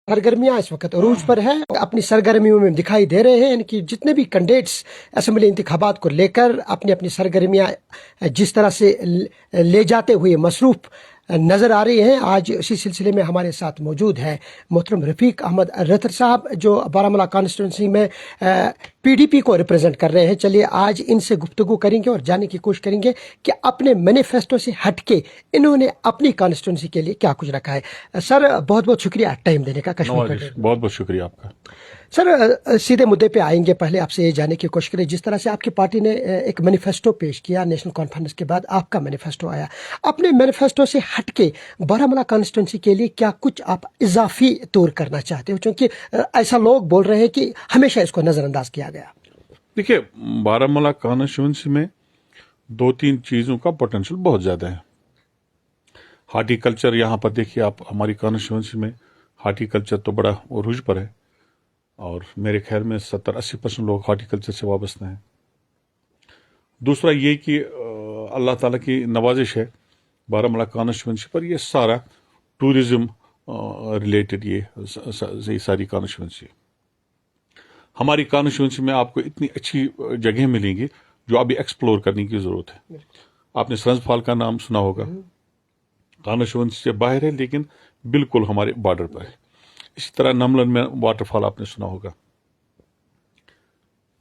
सरगर्मियां इस वक्त अरूज पर है, अपनी सरगर्मियों में दिखाई दे रहे हैं। इनकी जितने भी कैंडिडेट्स असेंबली इंतखाबात को लेकर अपनी अपनी सरगर्मियां जिस तरह से ले जाते हुए मसरूफ नज़र आ रही हैं। आज इसी सिलसिले में हमारे साथ मौजूद है मोहतरम रफ़ीक अहमद रतर साहब, जो बारामूला कॉन्स्टिट्यूंसी में PDP को रिप्रेजेंट कर रहे हैं। चलिए आज इनसे गुफ्तगू करेंगे और जानने की कोशिश करेंगे कि अपने मैनिफेस्टो से हटके इन्होंने अपनी कॉन्स्टिट्यूंसी के लिए क्या कुछ रखा है। सर बहुत बहुत शुक्रिया टाइम देने का। कश्मीर बहुत बहुत शुक्रिया आपका। सर सीधे मुद्दे पे आएंगे। पहले आपसे ये जानने की कोशिश करें, जिस तरह से आपकी पार्टी ने एक मैनिफेस्टो पेश किया, नेशनल कॉन्फ्रेंस के बाद आपका मैनिफेस्टो आया, अपने मैनिफेस्टो से हटके बारामूला कॉन्स्टिट्यूंसी के लिए क्या कुछ आप इजाफी तौर करना चाहते हो? क्योंकि ऐसा लोग बोल रहे हैं कि हमेशा इसको नजरअंदाज किया गया। देखिए, बारामूला कॉन्स्टिट्यूंसी में दो तीन चीजों का पोटेंशियल बहुत ज्यादा है। हार्टिकल्चर, यहाँ पर देखिए आप, हमारी कॉन्स्टिट्यूंसी में हार्टिकल्चर तो बड़ा उरूज पर है और मेरे ख्याल में 70-80% लोग हार्टिकल्चर से वाबस्ता हैं। दूसरा ये कि अल्लाह ताला की नवाजिश है बारामूला कॉन्स्टिट्यूंसी पर, ये सारा टूरिज्म रिलेटेड ये सारी कॉन्स्टिट्यूंसी। हमारी कॉन्स्टिट्यूंसी में आपको इतनी अच्छी जगह मिलेंगी जो अभी एक्सप्लोर करने की जरूरत है। आपने सरंजफाल का नाम सुना होगा, कॉन्स्टिट्यूंसी से बाहर है लेकिन बिल्कुल हमारे बॉर्डर पर है। इसी तरह नमलन में वाटरफॉल आपने सुना होगा।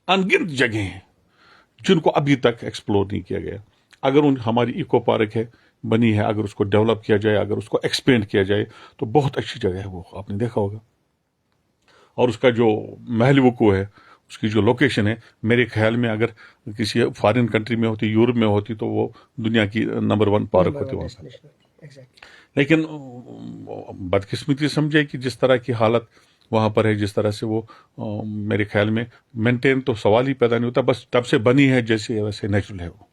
अनगिनत जगह हैं जिनको अभी तक एक्सप्लोर नहीं किया गया। अगर हमारी इको पार्क है, बनी है, अगर उसको डेवलप किया जाए, अगर उसको एक्सपेंड किया जाए तो बहुत अच्छी जगह है वो, आपने देखा होगा। और उसका जो महल वकू है, उसकी जो लोकेशन है, मेरे ख्याल में अगर किसी फॉरेन कंट्री में होती, यूरोप में होती, तो वो दुनिया की नंबर 1 पार्क होती वहां। लेकिन बदकिस्मती समझे कि जिस तरह की हालत वहां पर है, जिस तरह से वो मेरे ख्याल में मेंटेन तो सवाल ही पैदा नहीं होता, बस तब से बनी है जैसे वैसे नेचुरल है वो।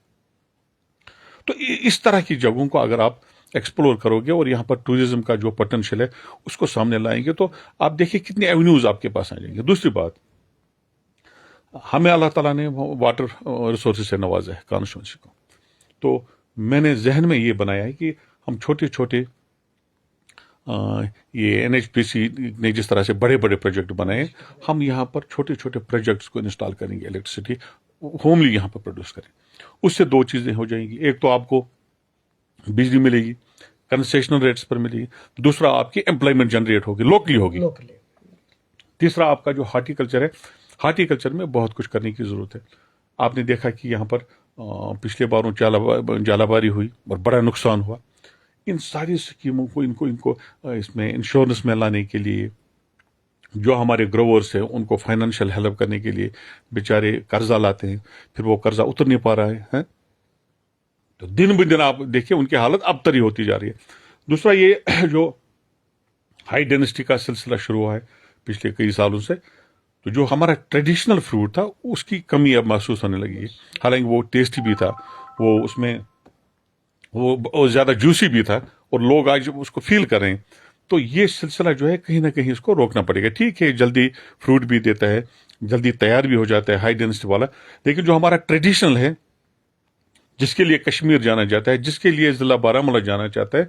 तो इस तरह की जगहों को अगर आप एक्सप्लोर करोगे और यहाँ पर टूरिज्म का जो पोटेंशियल है उसको सामने लाएंगे तो आप देखिए कितने एवेन्यूज आपके पास आ जाएंगे। दूसरी बात, हमें अल्लाह ताला ने वाटर रिसोर्सेज से नवाजा है कॉन्स्टिट्यूंसी को, तो मैंने जहन में ये बनाया है कि हम छोटे छोटे ये NHPC ने जिस तरह से बड़े बड़े प्रोजेक्ट बनाए, हम यहाँ पर छोटे छोटे प्रोजेक्ट्स को इंस्टॉल करेंगे, इलेक्ट्रिसिटी होमली यहाँ पर प्रोड्यूस करें। उससे दो चीजें हो जाएंगी, एक तो आपको बिजली मिलेगी, कंसेशनल रेट्स पर मिलेगी, दूसरा आपकी एम्प्लॉयमेंट जनरेट होगी, लोकली होगी। तीसरा आपका जो हार्टिकल्चर है, हार्टिकल्चर में बहुत कुछ करने की जरूरत है। आपने देखा कि यहाँ पर पिछले बारों जालाबारी हुई और बड़ा नुकसान हुआ। इन सारी स्कीमों को इनको इसमें इंश्योरेंस में लाने के लिए, जो हमारे ग्रोवर्स हैं उनको फाइनेंशियल हेल्प करने के लिए बेचारे कर्जा लाते हैं, फिर वो कर्जा उतर नहीं पा रहा है, तो दिन ब दिन आप देखिए उनकी हालत अबतरी होती जा रही है। दूसरा ये जो हाई डेंसिटी का सिलसिला शुरू हुआ है पिछले कई सालों से, तो जो हमारा ट्रेडिशनल फ्रूट था उसकी कमी अब महसूस होने लगी है। हालांकि वो टेस्टी भी था, वो उसमें वो ज्यादा जूसी भी था और लोग आज उसको फील कर रहे हैं। तो ये सिलसिला जो है कहीं ना कहीं इसको रोकना पड़ेगा। ठीक है, जल्दी फ्रूट भी देता है, जल्दी तैयार भी हो जाता है हाई डेंसिटी वाला, लेकिन जो हमारा ट्रेडिशनल है, जिसके लिए कश्मीर जाना जाता है, जिसके लिए जिला बारामूला जाना चाहता है,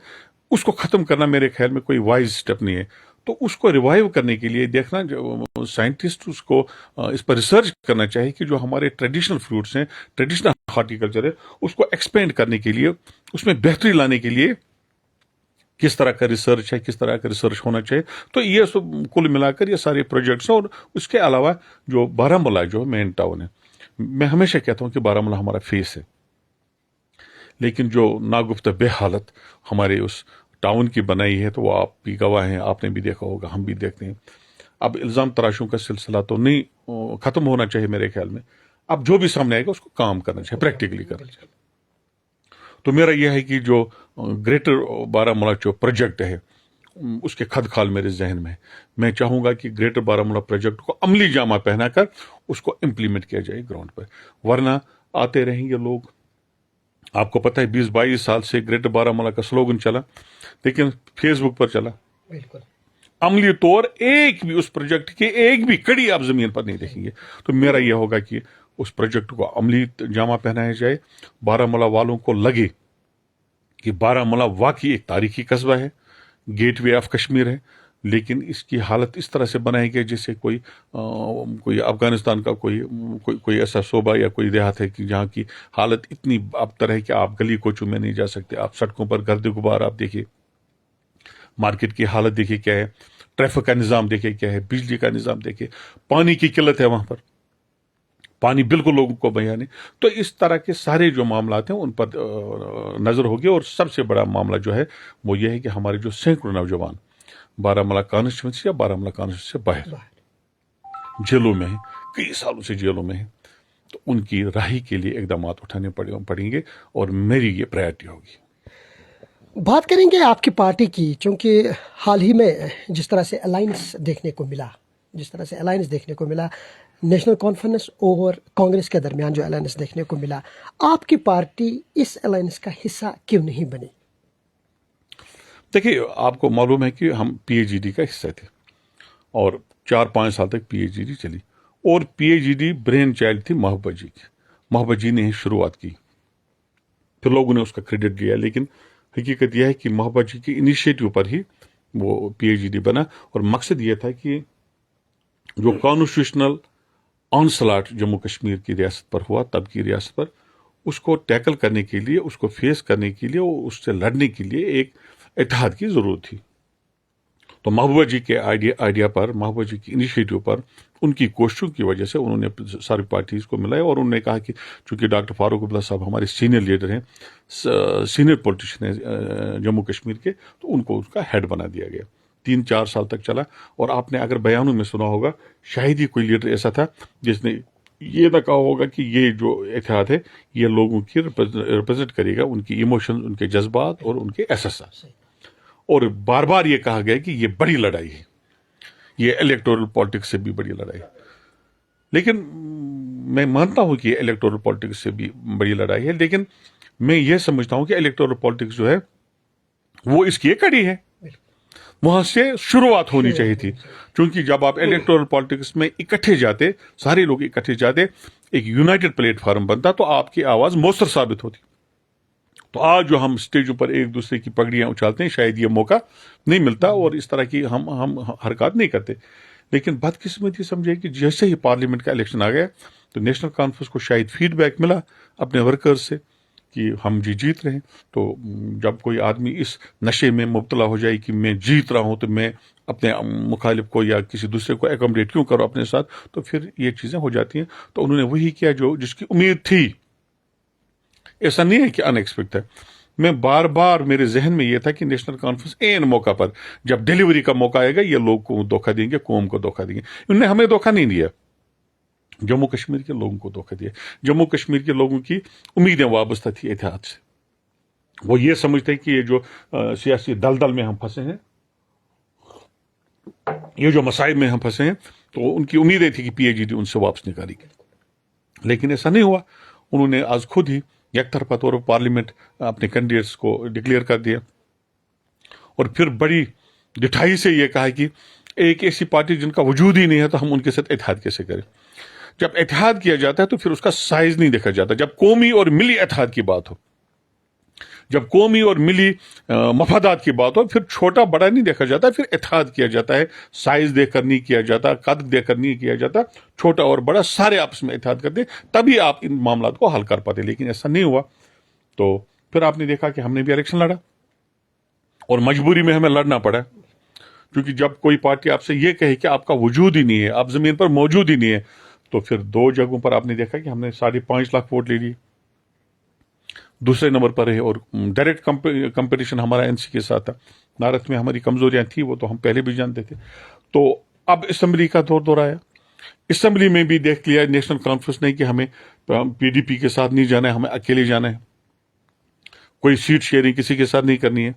उसको खत्म करना मेरे ख्याल में कोई वाइज स्टेप नहीं है। तो उसको रिवाइव करने के लिए देखना, जो साइंटिस्ट उसको इस पर रिसर्च करना चाहिए कि जो हमारे ट्रेडिशनल फ्रूट्स हैं, ट्रेडिशनल हार्टिकल्चर है, उसको एक्सपेंड करने के लिए, उसमें बेहतरी लाने के लिए किस तरह का रिसर्च है, किस तरह का रिसर्च होना चाहिए। तो ये कुल मिलाकर ये सारे प्रोजेक्ट्स हैं। और उसके अलावा जो बारामूला जो मेन टाउन है, मैं हमेशा कहता हूं कि बारामूला हमारा फेस है, लेकिन जो नागुफ्ता बेहालत हमारे उस टाउन की बनाई है, तो वो आप भी गवाह हैं, आपने भी देखा होगा, हम भी देखते हैं। अब इल्जाम तराशों का सिलसिला तो नहीं खत्म होना चाहिए मेरे ख्याल में। अब जो भी सामने आएगा उसको काम करना चाहिए, प्रैक्टिकली करना चाहिए। तो मेरा यह है कि जो ग्रेटर बारामूला जो प्रोजेक्ट है उसके खदखाल मेरे जहन में है। मैं चाहूंगा कि ग्रेटर बारामूला प्रोजेक्ट को अमली जामा पहनाकर उसको इम्प्लीमेंट किया जाए ग्राउंड पर, वरना आते रहेंगे लोग। आपको पता है 20-22 साल से ग्रेटर बारामूला का स्लोगन चला, लेकिन फेसबुक पर चला, बिल्कुल अमली तौर एक भी उस प्रोजेक्ट की एक भी कड़ी आप जमीन पर नहीं देखेंगे। तो मेरा यह होगा कि उस प्रोजेक्ट को अमली जामा पहनाया जाए, बारामूला वालों को लगे कि बारामूला वाकई एक तारीखी कस्बा है, गेटवे ऑफ कश्मीर है, لیکن اس کی حالت اس طرح سے بنائی گئی جیسے کوئی افغانستان کا کوئی ایسا صوبہ یا کوئی دیہات ہے کہ جہاں کی حالت اتنی ابتر ہے کہ آپ گلی کوچوں میں نہیں جا سکتے. آپ سڑکوں پر گرد غبار آپ دیکھیے, مارکیٹ کی حالت دیکھیے کیا ہے, ٹریفک کا نظام دیکھیے کیا ہے, بجلی کا نظام دیکھیے, پانی کی قلت ہے وہاں پر, پانی بالکل لوگوں کو مہیا نہیں. تو اس طرح کے سارے جو معاملات ہیں ان پر نظر ہوگی. اور سب سے بڑا معاملہ جو ہے وہ یہ ہے کہ ہمارے جو سینکڑوں نوجوان بارہمولہ کانسٹیچوئنسی یا بارہمولہ کانسٹیچوئنسی سے باہر جیلوں میں ہیں, کئی سالوں سے جیلوں میں ہیں, تو ان کی رہائی کے لیے اقدامات اٹھانے پڑیں گے اور میری یہ پرائرٹی ہوگی. بات کریں گے آپ کی پارٹی کی, چونکہ حال ہی میں جس طرح سے الائنس دیکھنے کو ملا, نیشنل کانفرنس اور کانگریس کے درمیان جو الائنس دیکھنے کو ملا, آپ کی پارٹی اس الائنس کا حصہ کیوں نہیں بنی؟ دیکھیے, آپ کو معلوم ہے کہ ہم پی ایچ ڈی کا حصہ تھے اور 4-5 سال تک پی ایچ ڈی چلی, اور P H D brain child تھی محبت جی کی. محبت جی نے ہی شروعات کی, پھر لوگوں نے اس کا کریڈٹ دیا, لیکن حقیقت یہ ہے کہ محبت جی کی انیشیٹو پر ہی وہ پی ایچ ڈی بنا. اور مقصد یہ تھا کہ جو کانسٹیٹیوشنل آنسلاٹ جموں کشمیر کی ریاست پر ہوا, تب کی ریاست پر, اس کو ٹیکل کرنے کے لیے, اس کو فیس کرنے کے لیے, اس سے لڑنے کے لیے ایک اتحاد کی ضرورت تھی. تو محبوبہ جی کے آئیڈیا پر, محبوبہ جی کی انیشیٹو پر, ان کی کوششوں کی وجہ سے انہوں نے ساری پارٹیز کو ملایا, اور انہوں نے کہا کہ چونکہ ڈاکٹر فاروق عبداللہ صاحب ہمارے سینئر لیڈر ہیں, سینئر پولیٹیشین ہیں جموں کشمیر کے, تو ان کو اس کا ہیڈ بنا دیا گیا. 3-4 سال تک چلا. اور آپ نے اگر بیانوں میں سنا ہوگا, شاید ہی کوئی لیڈر ایسا تھا جس نے یہ نہ کہا ہوگا کہ یہ جو اتحاد ہے یہ لوگوں کی ریپرزینٹ کرے گا, ان کی ایموشن, ان کے جذبات اور ان کے احساسات. اور بار بار یہ کہا گیا کہ یہ بڑی لڑائی ہے, یہ الیکٹورل پالیٹکس سے بھی بڑی لڑائی ہے. لیکن میں مانتا ہوں کہ یہ الیکٹورل پالیٹکس سے بھی بڑی لڑائی ہے, لیکن میں یہ سمجھتا ہوں کہ الیکٹورل پالیٹکس جو ہے وہ اس کی ایک کڑی ہے, وہاں سے شروعات ہونی چاہیے تھی. چونکہ جب آپ الیکٹورل پالیٹکس میں اکٹھے جاتے, سارے لوگ اکٹھے جاتے, ایک یونائٹڈ پلیٹ فارم بنتا, تو آپ کی آواز مؤثر ثابت ہوتی. تو آج جو ہم اسٹیجوں پر ایک دوسرے کی پگڑیاں اچھالتے ہیں, شاید یہ موقع نہیں ملتا اور اس طرح کی ہم حرکات نہیں کرتے. لیکن بدقسمتی سمجھے کہ جیسے ہی پارلیمنٹ کا الیکشن آ گیا تو نیشنل کانفرنس کو شاید فیڈ بیک ملا اپنے ورکرز سے کہ ہم جیت رہے ہیں. تو جب کوئی آدمی اس نشے میں مبتلا ہو جائے کہ میں جیت رہا ہوں, تو میں اپنے مخالف کو یا کسی دوسرے کو اکوموڈیٹ کیوں کرو اپنے ساتھ, تو پھر یہ چیزیں ہو جاتی ہیں. تو انہوں نے وہی کیا جو جس کی امید تھی. ایسا نہیں ہے کہ ان ایکسپیکٹ ہے. میں بار بار میرے ذہن میں یہ تھا کہ نیشنل کانفرنس این موقع پر جب ڈیلیوری کا موقع آئے گا, یہ لوگ کو دھوکہ دیں گے, قوم کو دھوکہ دیں گے. انہوں نے ہمیں دھوکہ نہیں دیا, جموں کشمیر کے لوگوں کو دھوکہ دیا. جموں کشمیر کے لوگوں کی امیدیں وابستہ تھی اتحاد سے. وہ یہ سمجھتے ہیں کہ یہ جو سیاسی دلدل میں ہم پھنسے ہیں, یہ جو مسائل میں ہم پھنسے ہیں, تو ان کی امیدیں تھی کہ پی ایچ ڈی ان سے واپس نکالے گی. لیکن ایسا نہیں ہوا. انہوں نے آج خود ہی یک طرفہ طور پر پارلیمنٹ اپنے کینڈیڈیٹس کو ڈکلیئر کر دیا, اور پھر بڑی ڈٹھائی سے یہ کہا کہ ایک ایسی پارٹی جن کا وجود ہی نہیں ہے تو ہم ان کے ساتھ اتحاد کیسے کریں. جب اتحاد کیا جاتا ہے تو پھر اس کا سائز نہیں دیکھا جاتا. جب قومی اور ملی اتحاد کی بات ہو, جب قومی اور ملی مفادات کی بات ہو, پھر چھوٹا بڑا نہیں دیکھا جاتا, پھر اتحاد کیا جاتا ہے. سائز دیکھ کر نہیں کیا جاتا, قد دیکھ کر نہیں کیا جاتا, چھوٹا اور بڑا سارے آپس میں اتحاد کرتے, تبھی آپ ان معاملات کو حل کر پاتے. لیکن ایسا نہیں ہوا. تو پھر آپ نے دیکھا کہ ہم نے بھی الیکشن لڑا, اور مجبوری میں ہمیں لڑنا پڑا. کیونکہ جب کوئی پارٹی آپ سے یہ کہے کہ آپ کا وجود ہی نہیں ہے, آپ زمین پر موجود ہی نہیں ہے, تو پھر 2 جگہوں پر آپ نے دیکھا کہ ہم نے 5.5 لاکھ ووٹ لے لیے, دوسرے نمبر پر رہے. اور ڈائریکٹ کمپٹیشن ہمارا این سی کے ساتھ تھا. نارتھ میں ہماری کمزوریاں تھیں, وہ تو ہم پہلے بھی جانتے تھے. تو اب اسمبلی کا دور آیا. اسمبلی میں بھی دیکھ لیا نیشنل کانفرنس نے کہ ہمیں پی ڈی پی کے ساتھ نہیں جانا ہے, ہمیں اکیلے جانا ہے, کوئی سیٹ شیئرنگ کسی کے ساتھ نہیں کرنی ہے.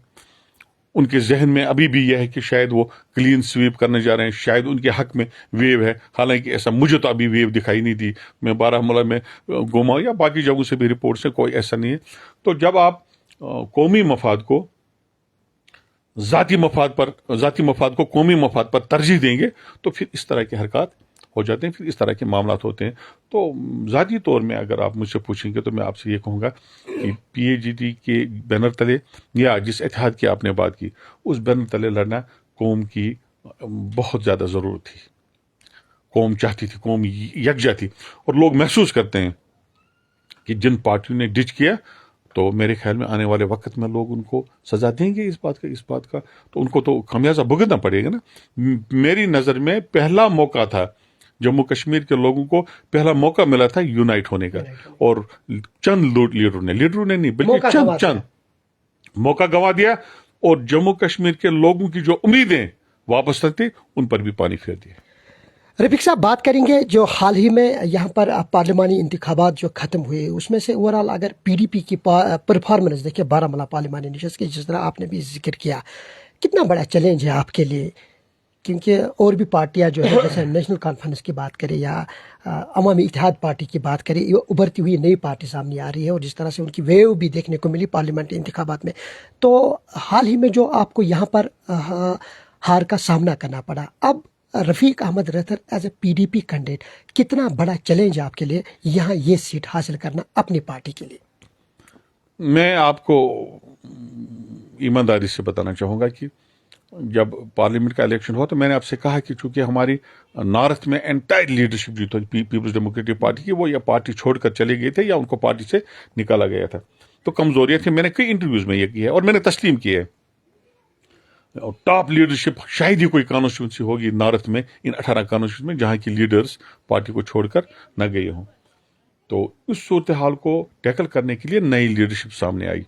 ان کے ذہن میں ابھی بھی یہ ہے کہ شاید وہ کلین سویپ کرنے جا رہے ہیں, شاید ان کے حق میں ویو ہے. حالانکہ ایسا مجھے تو ابھی ویو دکھائی نہیں دی. میں بارہمولہ میں گھوما یا باقی جگہوں سے بھی رپورٹس ہیں, کوئی ایسا نہیں ہے. تو جب آپ قومی مفاد کو ذاتی مفاد کو قومی مفاد پر ترجیح دیں گے, تو پھر اس طرح کے حرکات ہو جاتے ہیں, پھر اس طرح کے معاملات ہوتے ہیں. تو ذاتی طور میں اگر آپ مجھ سے پوچھیں گے تو میں آپ سے یہ کہوں گا کہ پی ایچ ڈی کے بینر تلے یا جس اتحاد کی آپ نے بات کی, اس بینر تلے لڑنا قوم کی बहुत ज़्यादा ज़रूरत थी. कौम चाहती थी, कौम यकजा थी, और लोग महसूस करते हैं कि जिन पार्टियों ने डिच किया, तो मेरे ख्याल में आने वाले वक्त में लोग उनको सजा देंगे इस बात का, तो उनको तो खमियाजा भुगतना पड़ेगा ना. मेरी नज़र में पहला मौका था, जम्मू कश्मीर के लोगों को पहला मौका मिला था यूनाइट होने का, और चंद लीडरों ने नहीं, बल्कि चंद मौका गंवा दिया, और जम्मू कश्मीर के लोगों की जो उम्मीदें वापस थी उन पर भी पानी फेर दिया. रफीक साहब, बात करेंगे जो हाल ही में यहाँ पर पार्लिमानी इंतखाबात जो ख़त्म हुए, उसमें से ओवरऑल अगर पीडीपी की परफॉर्मेंस देखिए, बारामूला पार्लिमानी नशस्त की, जिस तरह आपने भी जिक्र किया, कितना बड़ा चैलेंज है आपके लिए? क्योंकि और भी पार्टियां जो है, जैसे नेशनल कॉन्फ्रेंस की बात करें या अवामी इत्तेहाद पार्टी की बात करें, ये उभरती हुई नई पार्टी सामने आ रही है, और जिस तरह से उनकी वेव भी देखने को मिली पार्लियामेंट्री इंतखाबात में, तो हाल ही में जो आपको यहाँ पर हार का सामना करना पड़ा, अब Rafiq Ahmad rather as a PDP candidate, कितना बड़ा चैलेंज है आपके लिए यहाँ ये सीट हासिल करना अपनी पार्टी के लिए? मैं आपको ईमानदारी से बताना चाहूँगा कि जब पार्लियामेंट का इलेक्शन हुआ, तो मैंने आपसे कहा कि चूंकि हमारी नॉर्थ में एंटायर लीडरशिप जो थी पीपल्स डेमोक्रेटिक पार्टी की, वो या पार्टी छोड़कर चले गए थे या उनको पार्टी से निकाला गया था, तो कमजोरियां थी. मैंने कई इंटरव्यूज में ये किया है और मैंने तस्लीम किया है. टॉप लीडरशिप शायद ही कोई कॉन्स्टिट्यूंसी होगी नॉर्थ में, इन 18 कॉन्स्टिट्यूंसी में, जहां की लीडर्स पार्टी को छोड़कर न गए हों. तो उस सूरत हाल को टैकल करने के लिए नई लीडरशिप सामने आई.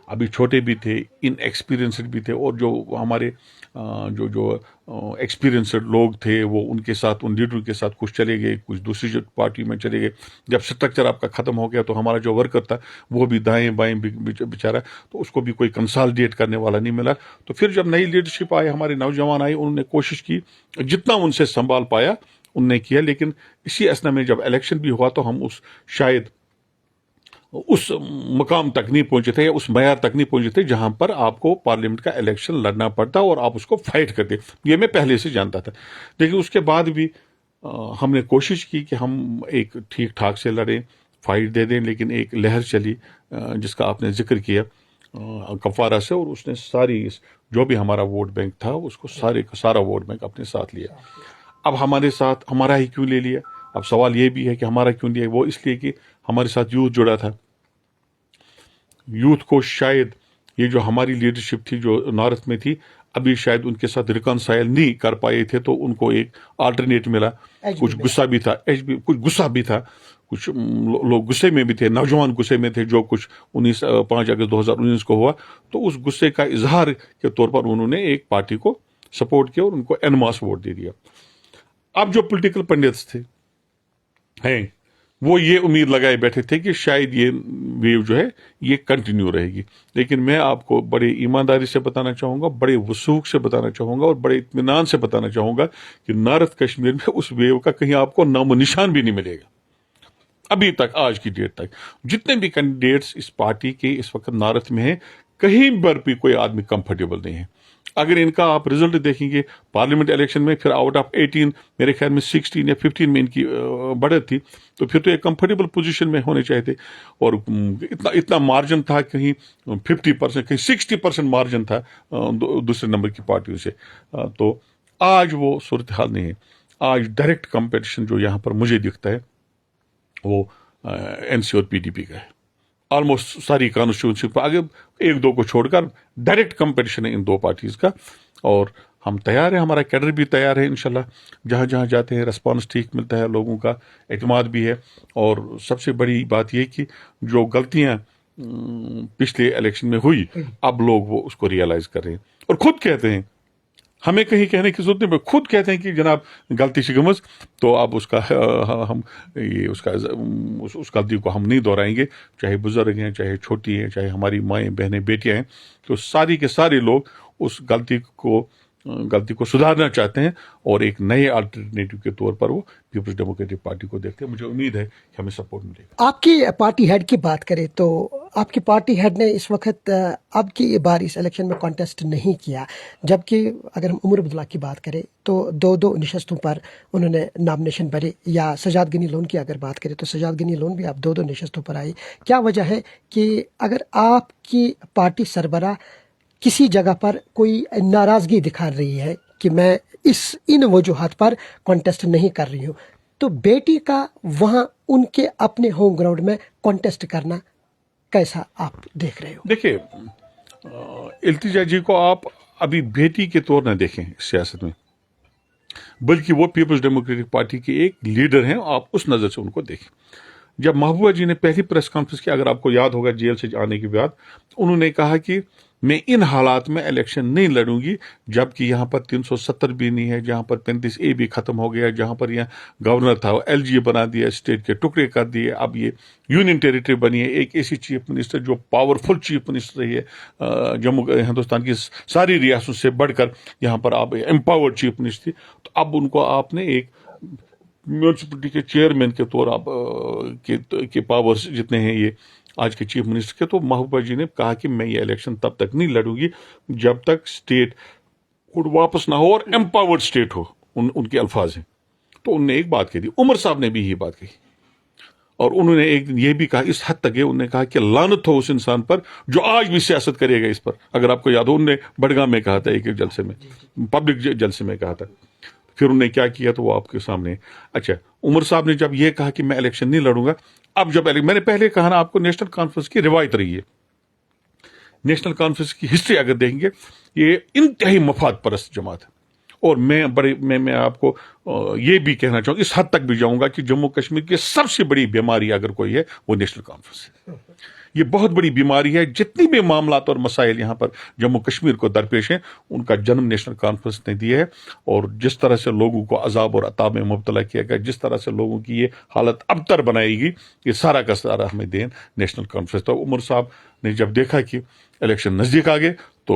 अभी छोटे भी थे, इनएक्सपीरियंसड भी थे, और जो हमारे जो एक्सपीरियंसड लोग थे, वो उनके साथ, उन लीडरों के साथ कुछ चले गए, कुछ दूसरी पार्टी में चले गए. जब स्ट्रक्चर आपका ख़त्म हो गया, तो हमारा जो वर्कर था वो भी दाएं बाएं बेचारा, तो उसको भी कोई कंसोलिडेट करने वाला नहीं मिला. तो फिर जब नई लीडरशिप आई, हमारे नौजवान आए, उन्होंने कोशिश की, जितना उनसे संभाल पाया उनने किया. लेकिन इसी असना में जब इलेक्शन भी हुआ, तो हम शायद उस मुकाम तक नहीं पहुंचे थे, या उस मयार तक नहीं पहुंचे थे जहां पर आपको पार्लियामेंट का इलेक्शन लड़ना पड़ता और आप उसको फाइट करते. ये मैं पहले से जानता था, लेकिन उसके बाद भी हमने कोशिश की कि हम एक ठीक ठाक से लड़ें, फाइट दे दें. लेकिन एक लहर चली जिसका आपने जिक्र किया, कफारा से, और उसने सारी जो भी हमारा वोट बैंक था उसको सारा वोट बैंक अपने साथ लिया. अब हमारे साथ हमारा ही क्यों ले लिया? अब सवाल ये भी है कि हमारा क्यों लिया? वो इसलिए कि हमारे साथ यूथ जुड़ा था. यूथ को शायद ये जो हमारी लीडरशिप थी जो नॉर्थ में थी, अभी शायद उनके साथ रिकॉन्साइल नहीं कर पाए थे, तो उनको एक अल्टरनेट मिला. कुछ गुस्सा भी था, कुछ गुस्सा भी था, कुछ लोग गुस्से में भी थे, नौजवान गुस्से में थे, जो कुछ 5 अगस्त 2019 को हुआ. तो उस गुस्से का इजहार के तौर पर उन्होंने एक पार्टी को सपोर्ट किया और उनको एन मास वोट दे दिया. अब जो पॉलिटिकल पंडित्स थे हैं, वो ये उम्मीद लगाए बैठे थे कि शायद ये वेव जो है ये कंटिन्यू रहेगी. लेकिन मैं आपको बड़े ईमानदारी से बताना चाहूँगा, बड़े वसूख से बताना चाहूँगा, और बड़े इत्मीनान से बताना चाहूँगा कि नॉर्थ कश्मीर में उस वेव का कहीं आपको नामो निशान भी नहीं मिलेगा. अभी तक, आज की डेट तक, जितने भी कैंडिडेट्स इस पार्टी के इस वक्त नॉर्थ में हैं, कहीं पर भी कोई आदमी कंफर्टेबल नहीं है. अगर इनका आप रिजल्ट देखेंगे पार्लियामेंट इलेक्शन में, फिर आउट ऑफ 18 मेरे ख्याल में 16 या 15 में इनकी बढ़त थी, तो फिर तो एक कंफर्टेबल पोजीशन में होने चाहिए थे. और इतना मार्जिन था, कहीं 50%, कहीं 60% मार्जिन था दूसरे नंबर की पार्टियों से. तो आज वो सूरत हाल नहीं है. आज डायरेक्ट कंपटीशन जो यहाँ पर मुझे दिखता है वो एनसी और पीडीपी का है. ऑलमोस्ट सारी कॉन्स्टिट्यूंसी पर, आगे एक दो को छोड़कर, डायरेक्ट कंपटीशन है इन दो पार्टीज का. और हम तैयार हैं, हमारा कैडर भी तैयार है. इंशाल्लाह जहां जहां जाते हैं रिस्पांस ठीक मिलता है, लोगों का एतमाद भी है. और सबसे बड़ी बात यह कि जो गलतियां पिछले इलेक्शन में हुई, अब लोग वो उसको रियलाइज कर रहे हैं और खुद कहते हैं. हमें कहीं कहने की जरूरत नहीं, खुद कहते हैं कि जनाब गलती शिकमस, तो अब उसका हम ये उस गलती को हम नहीं दोहराएंगे. चाहे बुजुर्ग हैं, चाहे छोटी हैं, चाहे हमारी माएँ बहनें बेटियां हैं, तो सारी के सारे लोग उस गलती को सुधारना चाहते हैं और एक नए अल्टरनेटिव के तौर पर वो पीपल्स डेमोक्रेटिक पार्टी को देखते हैं. मुझे उम्मीद है कि हमें सपोर्ट मिलेगा. आपकी पार्टी हेड की बात करें तो आपकी पार्टी हेड ने इस वक्त अब की बार इस इलेक्शन में कॉन्टेस्ट नहीं किया, जबकि अगर हम उमर अब्दुल्ला की बात करें तो दो नशस्तों पर उन्होंने नॉमिनेशन भरे. या सजाद गनी लोन की अगर बात करें तो सजाद गनी लोन भी आप दो नशस्तों पर आई. क्या वजह है कि अगर आपकी पार्टी सरबराह کسی جگہ پر کوئی ناراضگی دکھا رہی ہے کہ میں ان وجوہات پر کانٹیسٹ نہیں کر رہی ہوں، تو بیٹی کا وہاں ان کے اپنے ہوم گراؤنڈ میں کانٹیسٹ کرنا کیسا آپ دیکھ رہے ہو؟ دیکھیے، التجا جی کو آپ ابھی بیٹی کے طور نہ دیکھیں سیاست میں، بلکہ وہ پیپلز ڈیموکریٹک پارٹی کے ایک لیڈر ہیں. آپ اس نظر سے ان کو دیکھیں. جب محبوبہ جی نے پہلی پریس کانفرنس کی، اگر آپ کو یاد ہوگا جیل سے آنے کے بعد، انہوں نے کہا کہ میں ان حالات میں الیکشن نہیں لڑوں گی جبکہ یہاں پر 370 بھی نہیں ہے، جہاں پر 35A بھی ختم ہو گیا، جہاں پر یہاں گورنر تھا وہ LGA بنا دیا، اسٹیٹ کے ٹکڑے کر دیے، اب یہ یونین ٹیریٹری بنی ہے. ایک ایسی چیف منسٹر جو پاورفل چیف منسٹر رہی ہے جموں ہندوستان کی ساری ریاستوں سے بڑھ کر، یہاں پر آپ امپاورڈ چیف منسٹر تھی. تو اب ان کو آپ نے ایک میونسپلٹی کے چیئرمین کے طور آپ کے پاورز جتنے ہیں یہ آج کے چیف منسٹر کے، تو محبوبہ جی نے کہا کہ میں یہ الیکشن تب تک نہیں لڑوں گی جب تک اسٹیٹ کوڈ واپس نہ ہو اور امپاورڈ اسٹیٹ ہو. ان کے الفاظ ہیں. تو انہوں نے ایک بات کہی، عمر صاحب نے بھی یہی بات کہی، اور انہوں نے ایک یہ بھی کہا، اس حد تک انہوں نے کہا کہ لعنت ہو اس انسان پر جو آج بھی سیاست کرے گا اس پر. اگر آپ کو یاد ہو، انہوں نے بڑگام میں کہا تھا، ایک جلسے میں، پبلک جلسے میں کہا تھا. پھر انہوں نے کیا کیا تو وہ آپ کے سامنے. اچھا، عمر صاحب نے جب یہ کہا کہ میں الیکشن نہیں لڑوں گا، اب جب میں نے پہلے کہا نا آپ کو، نیشنل کانفرنس کی روایت رہی ہے. نیشنل کانفرنس کی ہسٹری اگر دیکھیں گے، یہ انتہائی مفاد پرست جماعت ہے. اور میں آپ کو یہ بھی کہنا چاہوں گا، اس حد تک بھی جاؤں گا کہ جموں کشمیر کی سب سے بڑی بیماری اگر کوئی ہے وہ نیشنل کانفرنس ہے. یہ بہت بڑی بیماری ہے. جتنی بھی معاملات اور مسائل یہاں پر جموں کشمیر کو درپیش ہیں، ان کا جنم نیشنل کانفرنس نے دیا ہے. اور جس طرح سے لوگوں کو عذاب اور عطاب میں مبتلا کیا گیا، جس طرح سے لوگوں کی یہ حالت ابتر بنائے گی، یہ سارا کا سارا ہمیں دین نیشنل کانفرنس. تو عمر صاحب نے جب دیکھا کہ الیکشن نزدیک آ گئے تو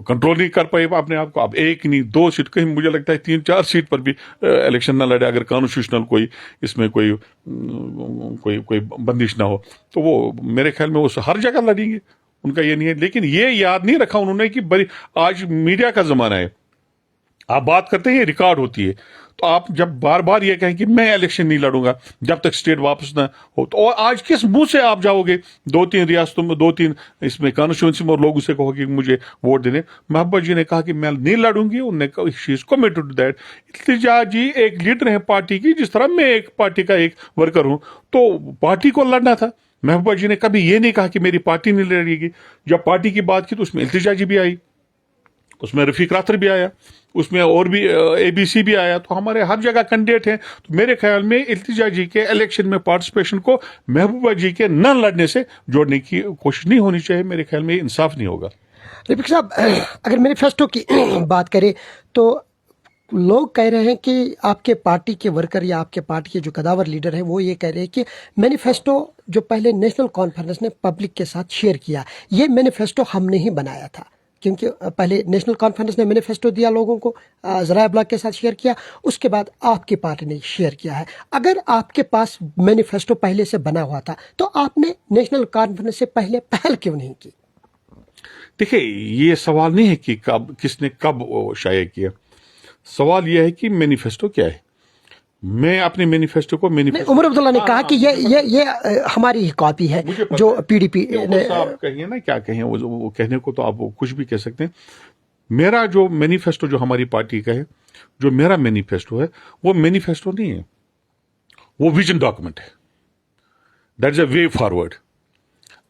کنٹرول نہیں کر پائے اپنے آپ کو. اب ایک نہیں 2 سیٹ، کہیں مجھے لگتا ہے 3-4 سیٹ پر بھی الیکشن نہ لڑے اگر کانسٹیٹیوشنل کوئی اس میں کوئی بندش نہ ہو. تو وہ میرے خیال میں وہ ہر جگہ لڑیں گے، ان کا یہ نہیں ہے. لیکن یہ یاد نہیں رکھا انہوں نے کہ آج میڈیا کا زمانہ ہے، آپ بات کرتے ہیں یہ ریکارڈ ہوتی ہے. تو آپ جب بار بار یہ کہیں کہ میں الیکشن نہیں لڑوں گا جب تک اسٹیٹ واپس نہ ہو، تو اور آج کس منہ سے آپ جاؤ گے 2-3 ریاستوں میں، 2-3 اس میں کانسٹیچوئنسی میں، اور لوگوں سے کہو کہ مجھے ووٹ دینے. محبوبہ جی نے کہا کہ میں نہیں لڑوں گی. انہوں نے کہا شی از کمیٹڈ ٹو دیٹ. التجا جی ایک لیڈر ہے پارٹی کی، جس طرح میں ایک پارٹی کا ایک ورکر ہوں، تو پارٹی کو لڑنا تھا. محبوبہ جی نے کبھی یہ نہیں کہا کہ میری پارٹی نہیں لڑے گی. جب پارٹی کی بات کی تو اس میں التجا جی بھی آئی، اس میں رفیق راتر بھی آیا، اس میں اور بھی ABC بھی آیا. تو ہمارے ہر جگہ کینڈیڈیٹ ہیں. تو میرے خیال میں التجا جی کے الیکشن میں پارٹیسپیشن کو محبوبہ جی کے نہ لڑنے سے جوڑنے کی کوشش نہیں ہونی چاہیے. میرے خیال میں یہ انصاف نہیں ہوگا. رفیق صاحب، اگر مینیفیسٹو کی بات کریں تو لوگ کہہ رہے ہیں کہ آپ کے پارٹی کے ورکر یا آپ کے پارٹی کے جو قداور لیڈر ہیں وہ یہ کہہ رہے ہیں کہ مینیفیسٹو جو پہلے نیشنل کانفرنس نے پبلک کے ساتھ شیئر کیا، یہ مینیفیسٹو ہم نے ہی بنایا تھا، کیونکہ پہلے نیشنل کانفرنس نے مینیفیسٹو دیا، لوگوں کو ذرائع ابلاغ کے ساتھ شیئر کیا، اس کے بعد آپ کی پارٹی نے شیئر کیا ہے. اگر آپ کے پاس مینیفیسٹو پہلے سے بنا ہوا تھا تو آپ نے نیشنل کانفرنس سے پہلے پہل کیوں نہیں کی؟ دیکھیں، یہ سوال نہیں ہے کہ کس نے کب شائع کیا. سوال یہ ہے کہ مینیفیسٹو کیا ہے. میں اپنے مینیفیسٹو کو عمر عبداللہ نے کہا کہ یہ ہماری ہی کاپی ہے جو PDP نے. آپ کہیں نا کیا کہیں، وہ کہنے کو تو آپ کچھ بھی کہہ سکتے ہیں. میرا جو مینیفیسٹو جو ہماری پارٹی کا ہے، جو میرا مینیفیسٹو ہے، وہ مینیفیسٹو نہیں ہے، وہ ویژن ڈاکومنٹ ہے. That is a way forward.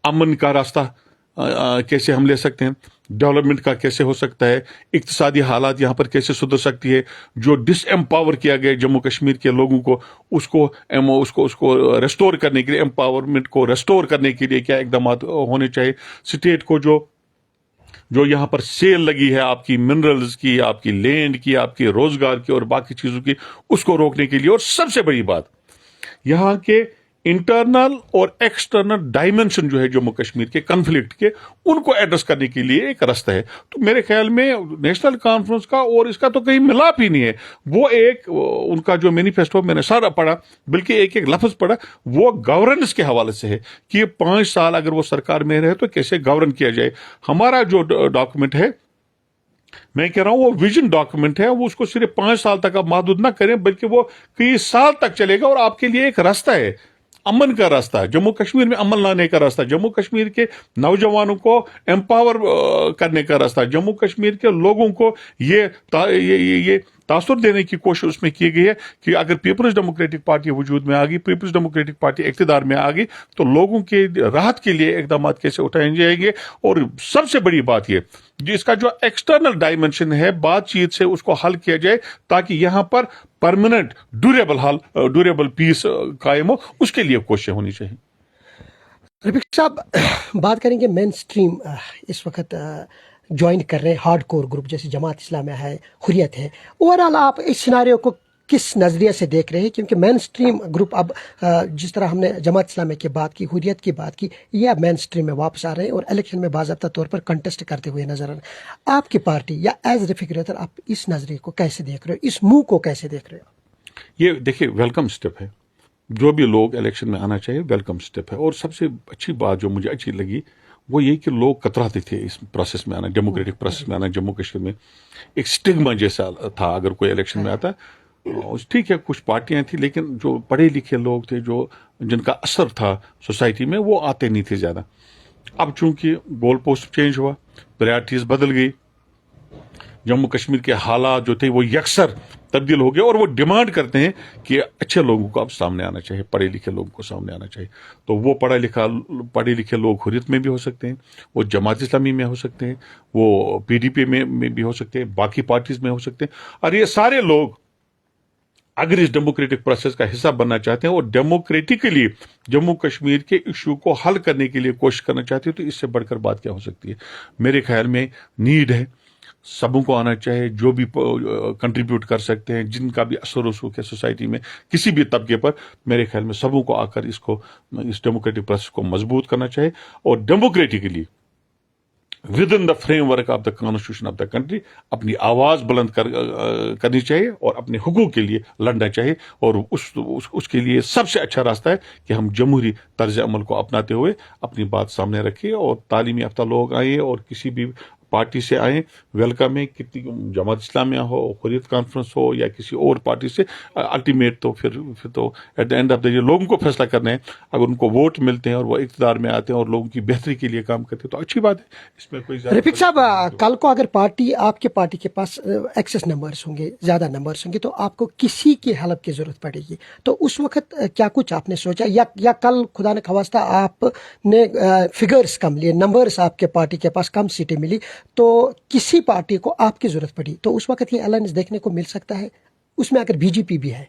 امن کا راستہ کیسے ہم لے سکتے ہیں، ڈیولپمنٹ کا کیسے ہو سکتا ہے، اقتصادی حالات یہاں پر کیسے سدھر سکتی ہے، جو ڈس امپاور کیا گیا جموں کشمیر کے لوگوں کو، اس کو ریسٹور کرنے کے لیے، امپاورمنٹ کو ریسٹور کرنے کے لیے کیا اقدامات ہونے چاہیے. اسٹیٹ کو جو یہاں پر سیل لگی ہے آپ کی منرلز کی، آپ کی لینڈ کی، آپ کی روزگار کی اور باقی چیزوں کی، اس کو روکنے کے لیے. اور سب سے بڑی بات، یہاں کے انٹرنل اور ایکسٹرنل ڈائمنشن جو ہے جموں کشمیر کے کنفلکٹ کے، ان کو ایڈریس کرنے کے لیے ایک راستہ ہے. تو میرے خیال میں نیشنل کانفرنس کا اور اس کا تو کہیں ملاپ ہی نہیں ہے. وہ ایک ان کا جو مینیفیسٹو میں نے سارا پڑھا، بلکہ ایک لفظ پڑھا، وہ گورننس کے حوالے سے ہے کہ 5 سال اگر وہ سرکار میں رہے تو کیسے گورن کیا جائے. ہمارا جو ڈاکومنٹ ہے، میں کہہ رہا ہوں وہ ویژن ڈاکومنٹ ہے، وہ اس کو صرف 5 سال تک آپ محدود نہ کریں، بلکہ وہ کئی سال تک چلے گا اور آپ کے لیے ایک راستہ ہے. अमन का रास्ता है, जम्मू कश्मीर में अमन लाने का रास्ता, जम्मू कश्मीर के नौजवानों को एम्पावर करने का रास्ता, जम्मू कश्मीर के लोगों को ये तासुर देने की कोशिश उसमें की गई है कि अगर पीपल्स डेमोक्रेटिक पार्टी वजूद में आ गई, पीपल्स डेमोक्रेटिक पार्टी इख्तिदार में आ गई, तो लोगों के राहत के लिए इकदाम कैसे उठाए जाएंगे। और सबसे बड़ी बात ये, जिसका जो एक्सटर्नल डायमेंशन है, बातचीत से उसको हल किया जाए ताकि यहां पर परमानेंट ड्यूरेबल पीस कायम हो, उसके लिए कोशिश होनी चाहिए। रफीक साहब, बात करेंगे मेन स्ट्रीम इस वक्त ज्वाइन कर रहे हैं हार्ड कोर ग्रुप जैसे जमात इस्लामिया है, हुर्रियत है, ओवरऑल आप इस सिनारियो को किस नज़रिए से देख रहे हैं? क्योंकि मेन स्ट्रीम ग्रुप अब जिस तरह हमने जमात इस्लामिया की बात की, हुर्रियत की बात की, ये अब मेन स्ट्रीम में वापस आ रहे हैं और इलेक्शन में बाज़ाब्ता तौर पर कंटेस्ट करते हुए नजर आ रहे हैं। आपकी पार्टी या एज रफीक रेहतर आप इस नज़रिए को कैसे देख रहे हो, इस मूव को कैसे देख रहे हो? ये देखिए, वेलकम स्टेप है, जो भी लोग इलेक्शन में आना चाहिए वेलकम स्टेप है। और सबसे अच्छी बात जो मुझे अच्छी लगी वो ये कि लोग कतराते थे इस प्रोसेस में आना, डेमोक्रेटिक प्रोसेस में आना। जम्मू कश्मीर में एक स्टिग्मा जैसा था अगर कोई इलेक्शन में आता। ठीक है, कुछ पार्टियां थी, लेकिन जो पढ़े लिखे लोग थे, जो जिनका असर था सोसाइटी में, वो आते नहीं थे ज्यादा। अब चूंकि गोल पोस्ट चेंज हुआ, प्रायोरिटीज बदल गई, जम्मू कश्मीर के हालात जो थे वो यकसर तब्दील हो गए और वो डिमांड करते हैं कि अच्छे लोगों को अब सामने आना चाहिए, पढ़े लिखे लोगों को सामने आना चाहिए। तो वो पढ़े लिखे लोग हुर्रियत में भी हो सकते हैं, वो जमात इस्लामी में हो सकते हैं, वो पीडीपी में भी हो सकते हैं, बाकी पार्टीज में हो सकते हैं। और ये सारे लोग अगर इस डेमोक्रेटिक प्रोसेस का हिस्सा बनना चाहते हैं और डेमोक्रेटिकली जम्मू कश्मीर के इशू को हल करने के लिए कोशिश करना चाहते हैं, तो इससे बढ़कर बात क्या हो सकती है। मेरे ख्याल में नीड है, सबों को आना चाहिए, जो भी कंट्रीब्यूट कर सकते हैं, जिनका भी असर वसूख है सोसाइटी में किसी भी तबके पर, मेरे ख्याल में सबों को आकर इस डेमोक्रेटिक प्रोसेस को मजबूत करना चाहिए और democratically with in the framework of the constitution of the country अपनी आवाज बुलंद करनी चाहिए और अपने हुकूक के लिए लड़ना चाहिए। और उसके लिए सबसे अच्छा रास्ता है कि हम जमहूरी तर्ज अमल को अपनाते हुए अपनी बात सामने रखें और तालीमी याफ्ता लोग आए और किसी भी पार्टी से आए, वेलकम है, कितनी जमात इस्लामिया हो, हुर्रियत कॉन्फ्रेंस हो या किसी और पार्टी से, अल्टीमेट तो फिर तो at the end of the day लोगों को फैसला करना है। अगर उनको वोट मिलते हैं और वो इक़्तिदार में आते हैं और लोगों की बेहतरी के लिए काम करते हैं तो अच्छी बात है, इसमें कोई रफीक साहब, कल को अगर आपके पार्टी के पास एक्सेस नंबर्स होंगे, ज्यादा नंबर्स होंगे, तो आपको किसी की हेल्प की जरूरत पड़ेगी, तो उस वक्त क्या कुछ आपने सोचा या कल खुदा न खवास्ता आपने फिगर्स कम लिए, नंबर्स आपके पार्टी के पास कम सीटें मिली, तो किसी पार्टी को आपकी जरूरत पड़ी, तो उस वक्त ये अलायंस देखने को मिल सकता है, उसमें अगर बीजेपी भी है?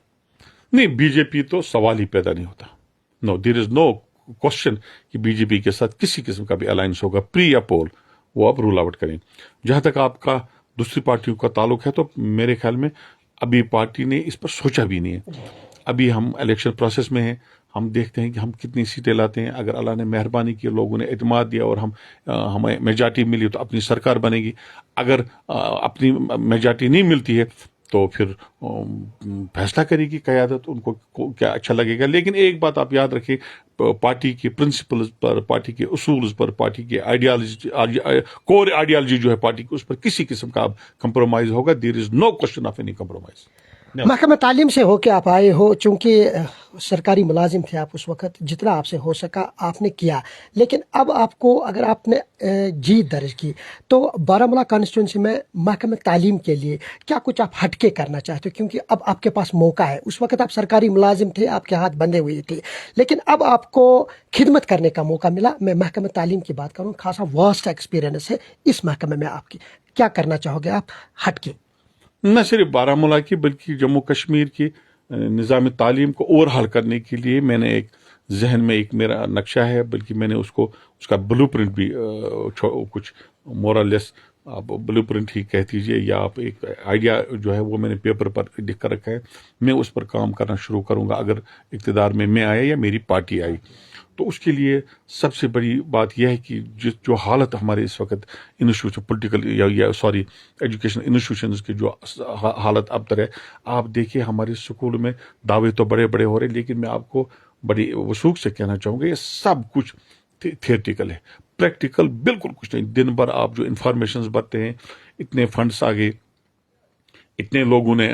नहीं, बीजेपी तो सवाल ही पैदा नहीं होता। No, there is no question कि बीजेपी के साथ किसी किस्म का भी अलायंस होगा, प्री या पोल, वो आप रूल आउट करें। जहां तक आपका दूसरी पार्टियों का ताल्लुक है, तो मेरे ख्याल में अभी पार्टी ने इस पर सोचा भी नहीं है। अभी हम इलेक्शन प्रोसेस में हैं, हम देखते हैं कि हम कितनी सीटें लाते हैं। अगर अल्लाह ने मेहरबानी की, लोगों ने एतमाद दिया और हमें मेजॉरिटी मिली तो अपनी सरकार बनेगी। अगर अपनी मेजॉरिटी नहीं मिलती है तो फिर फैसला करेगी क़यादत, उनको क्या अच्छा लगेगा। लेकिन एक बात आप याद रखें, पार्टी के प्रिंसिपल्स पर, पार्टी के उसूल्स पर, पार्टी के कोर आइडियालॉजी जो है पार्टी की, उस पर किसी किस्म का कंप्रोमाइज होगा। There is no question of any compromise. महकमा तालीम से होके आप आए हो, चूंकि सरकारी मुलाजिम थे आप उस वक्त, जितना आपसे हो सका आपने किया, लेकिन अब आपको अगर आपने जीत दर्ज की तो बारामूला कॉन्स्टिट्यूंसी में महकमा तालीम के लिए क्या कुछ आप हटके करना चाहते हो? क्योंकि अब आपके पास मौका है, उस वक्त आप सरकारी मुलाजिम थे, आपके हाथ बंधे हुए थे, लेकिन अब आपको खिदमत करने का मौका मिला। मैं महकमा तालीम की बात करूँ, खासा वास्ट एक्सपीरियंस है इस महकमे में आपकी, क्या करना चाहोगे आप हटके? न सिर्फ बारामूला की बल्कि जम्मू कश्मीर की निज़ाम तालीम को ओवरहाल करने के लिए मैंने एक जहन में एक मेरा नक्शा है, बल्कि मैंने उसका ब्लूप्रिंट भी कुछ मोरलेस आप ब्लूप्रिंट ही कह दीजिए, या आप एक आइडिया जो है वो मैंने पेपर पर लिख कर रखा है। मैं उस पर काम करना शुरू करूँगा अगर इक़्तिदार में मैं आया या मेरी पार्टी आई। तो उसके लिए सबसे बड़ी बात यह है कि जो हालत हमारे इस वक्त इंस्टीट्यूशन पोलिटिकल एजुकेशन इंस्टीट्यूशंस की जो हालत अब तक है, आप देखिए हमारे स्कूल में दावे तो बड़े बड़े हो रहे हैं, लेकिन मैं आपको बड़ी वसूख से कहना चाहूँगा ये सब कुछ थियोरेटिकल है, प्रैक्टिकल बिल्कुल कुछ नहीं। दिन भर आप जो इंफॉर्मेशन भरते हैं, इतने फंड्स आ गए, इतने लोगों ने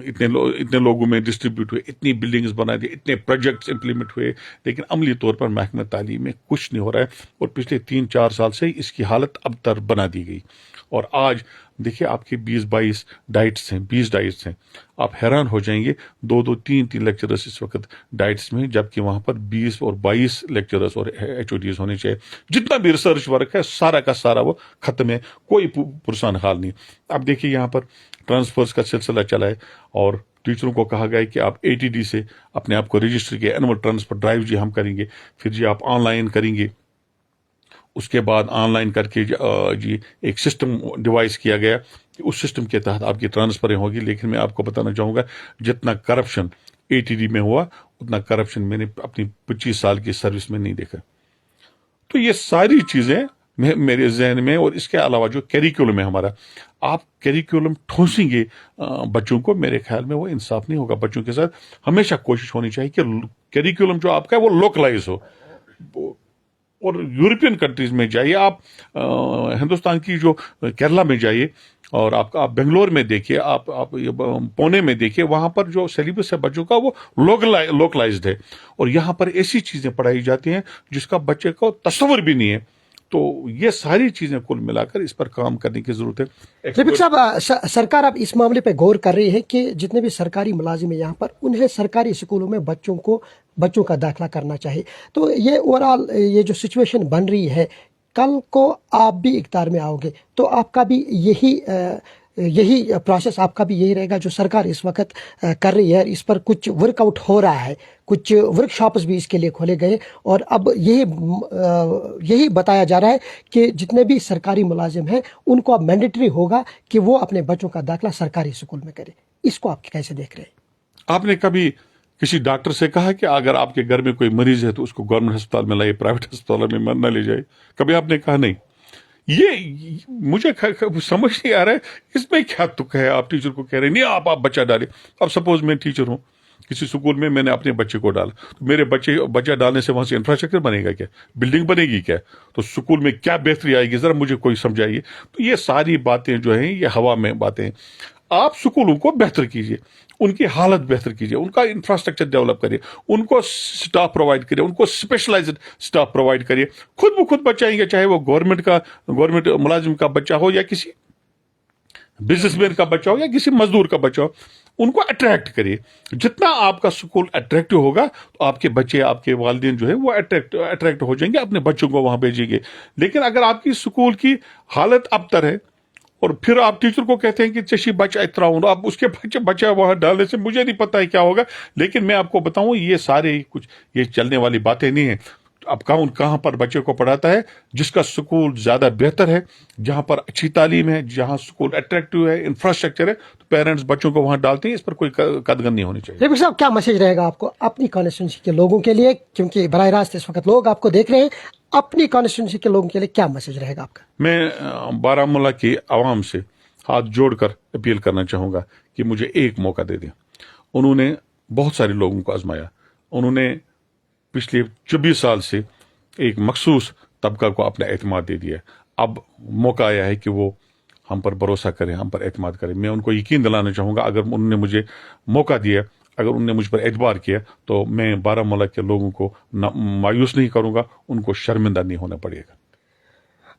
इतने लोगों में डिस्ट्रीब्यूट हुए, इतनी बिल्डिंग्स बना दी, इतने प्रोजेक्ट्स इंप्लीमेंट हुए, लेकिन अमली तौर पर महकमा तालीम में कुछ नहीं हो रहा है। और पिछले 3-4 साल से इसकी हालत अबतर बना दी गई। और आज देखिए आपके 20-22 डाइट्स हैं, 20 डाइट्स हैं, आप हैरान हो जाएंगे। 2-2, 3-3 लेक्चरर्स इस वक्त डाइट्स में, जबकि वहां पर 20 और 22 लेक्चरर्स और HODs होने चाहिए। जितना भी रिसर्च वर्क है सारा का सारा वो खत्म है, कोई पुरसान हाल नहीं। अब देखिए यहाँ पर ट्रांसफर्स का सिलसिला चला है और टीचरों को कहा गया है कि आप ATD से अपने आप को रजिस्टर किया, एनुअल ट्रांसफर ड्राइव जी हम करेंगे, फिर जी आप ऑनलाइन करेंगे। उसके बाद ऑनलाइन करके जी एक सिस्टम डिवाइस किया गया कि उस सिस्टम के तहत आपकी ट्रांसफरें होगी। लेकिन मैं आपको बताना चाहूँगा, जितना करप्शन ATD में हुआ उतना करप्शन मैंने अपनी 25 साल की सर्विस में नहीं देखा। तो ये सारी चीज़ें मेरे जहन में, और इसके अलावा जो कैरिकुलम है हमारा, आप कैरिकुलम ठोसेंगे बच्चों को, मेरे ख्याल में वो इंसाफ नहीं होगा बच्चों के साथ। हमेशा कोशिश होनी चाहिए कि कैरिकुलम जो आपका है वो लोकलाइज हो। और यूरोपियन कंट्रीज में जाइए आप, हिंदुस्तान की जो केरला में जाइए, और आप बेंगलोर में देखिए, आप पुणे में देखिए, वहां पर जो सिलेबस है बच्चों का वो लोकलाइज्ड है। और यहाँ पर ऐसी चीजें पढ़ाई जाती हैं जिसका बच्चे को तस्वर भी नहीं है। तो ये सारी चीजें कुल मिलाकर इस पर काम करने की जरूरत है। रफीक साहब, सरकार अब इस मामले पे गौर कर रही है कि जितने भी सरकारी मुलाजिम है यहाँ पर, उन्हें सरकारी स्कूलों में बच्चों का दाखिला करना चाहिए। तो ये ओवरऑल ये जो सिचुएशन बन रही है, कल को आप भी इख्तियार में आओगे तो आपका भी यही प्रोसेस आपका भी यही रहेगा जो सरकार इस वक्त कर रही है। इस पर कुछ वर्कआउट हो रहा है, कुछ वर्कशॉप्स भी इसके लिए खोले गए, और अब यही बताया जा रहा है कि जितने भी सरकारी मुलाजिम हैं उनको अब मैंडेटरी होगा कि वो अपने बच्चों का दाखिला सरकारी स्कूल में करें। इसको आप कैसे देख रहे हैं? आपने कभी किसी डॉक्टर से कहा कि अगर आपके घर में कोई मरीज है तो उसको गवर्नमेंट अस्पताल में लाइए, प्राइवेट अस्पताल में न ले जाए? कभी आपने कहा? नहीं। ये मुझे समझ नहीं आ रहा है इसमें क्या तुक है। आप टीचर को कह रहे हैं नहीं आप बच्चा डाले। अब सपोज मैं टीचर हूं, किसी स्कूल में मैंने अपने बच्चे को डाला, तो मेरे बच्चा डालने से वहां से इंफ्रास्ट्रक्चर बनेगा क्या? बिल्डिंग बनेगी क्या? तो स्कूल में क्या बेहतरी आएगी? जरा मुझे कोई समझाइए। तो ये सारी बातें जो हैं ये हवा में बातें हैं। आप स्कूलों को बेहतर कीजिए, उनकी हालत बेहतर कीजिए, उनका इंफ्रास्ट्रक्चर डेवलप करिए, उनको स्टाफ प्रोवाइड करिए, उनको स्पेशलाइज्ड स्टाफ प्रोवाइड करिए। खुद ब खुद बचाएंगे, चाहे वो गवर्नमेंट मुलाजिम का बच्चा हो या किसी बिजनेसमैन का बच्चा हो या किसी मजदूर का बच्चा हो, उनको अट्रैक्ट करिए। जितना आपका स्कूल अट्रैक्टिव होगा तो आपके बच्चे, आपके वालिदैन जो है वो अट्रैक्ट हो जाएंगे, अपने बच्चों को वहां भेजेंगे। लेकिन अगर आपकी स्कूल की हालत अबतर है और फिर आप टीचर को कहते हैं कि चशी बच्चा इतना हूं, आप उसके बच्चा वहां डालने से मुझे नहीं पता है क्या होगा। लेकिन मैं आपको बताऊं ये सारे कुछ ये चलने वाली बातें नहीं है। अब कहां पर बच्चे को पढ़ाता है? जिसका स्कूल ज्यादा बेहतर है, जहां पर अच्छी तालीम है, जहां स्कूल अट्रैक्टिव है, इंफ्रास्ट्रक्चर है, तो पेरेंट्स बच्चों को वहां डालते हैं। इस पर कोई कदगन नहीं होनी चाहिए। रफीक साहब, क्या मैसेज रहेगा आपको अपनी कॉन्स्टिट्यूंसी के लोगों के लिए, क्योंकि बराह रास्त इस वक्त लोग आपको देख रहे हैं, अपनी कॉन्स्टिट्यूंसी के लोगों के लिए क्या मैसेज रहेगा आपका? मैं बारामूला की आवाम से हाथ जोड़कर अपील करना चाहूंगा कि मुझे एक मौका दे दें। उन्होंने बहुत सारे लोगों को आजमाया, उन्होंने पिछले 24 साल से एक मखसूस तबका को अपना एतमाद दे दिया। अब मौका आया है कि वो हम पर भरोसा करें, हम पर एतमाद करें। मैं उनको यकीन दिलाना चाहूँगा, अगर उन्होंने मुझे मौका दिया, अगर उन्होंने मुझ पर एतबार किया, तो मैं बारामूला के लोगों को मायूस नहीं करूँगा, उनको शर्मिंदा नहीं होना पड़ेगा।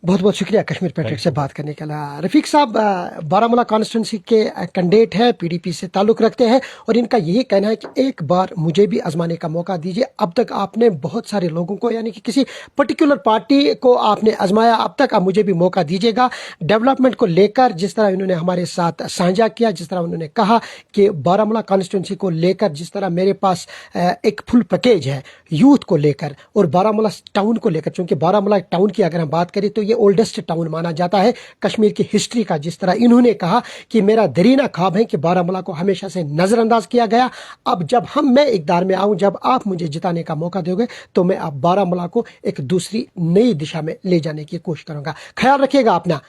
बहुत बहुत शुक्रिया कश्मीर पैट्रिक से बात करने के लिए। रफीक साहब बारामूला कॉन्स्टिट्यूंसी के कैंडिडेट हैं, PDP से ताल्लुक़ रखते हैं, और इनका यही कहना है कि एक बार मुझे भी आजमाने का मौका दीजिए। अब तक आपने बहुत सारे लोगों को, यानी कि किसी पर्टिकुलर पार्टी को आपने आजमाया, अब तक आप मुझे भी मौका दीजिएगा। डेवलपमेंट को लेकर जिस तरह इन्होंने हमारे साथ साझा किया, जिस तरह उन्होंने कहा कि बारामूला कॉन्स्टिट्यूंसी को लेकर जिस तरह मेरे पास एक फुल पैकेज है यूथ को लेकर और बारामूला टाउन को लेकर, चूँकि बारामूला टाउन की अगर हम बात करें तो ये ओल्डेस्ट टाउन माना जाता है कश्मीर की हिस्ट्री का। जिस तरह इन्होंने कहा कि मेरा दरीना ख्वाब है कि बारामूला को हमेशा से नजरअंदाज किया गया, अब जब मैं इक़्तिदार में आऊं, जब आप मुझे जिताने का मौका दोगे, तो मैं अब बारामूला को एक दूसरी नई दिशा में ले जाने की कोशिश करूंगा। ख्याल रखिएगा अपना।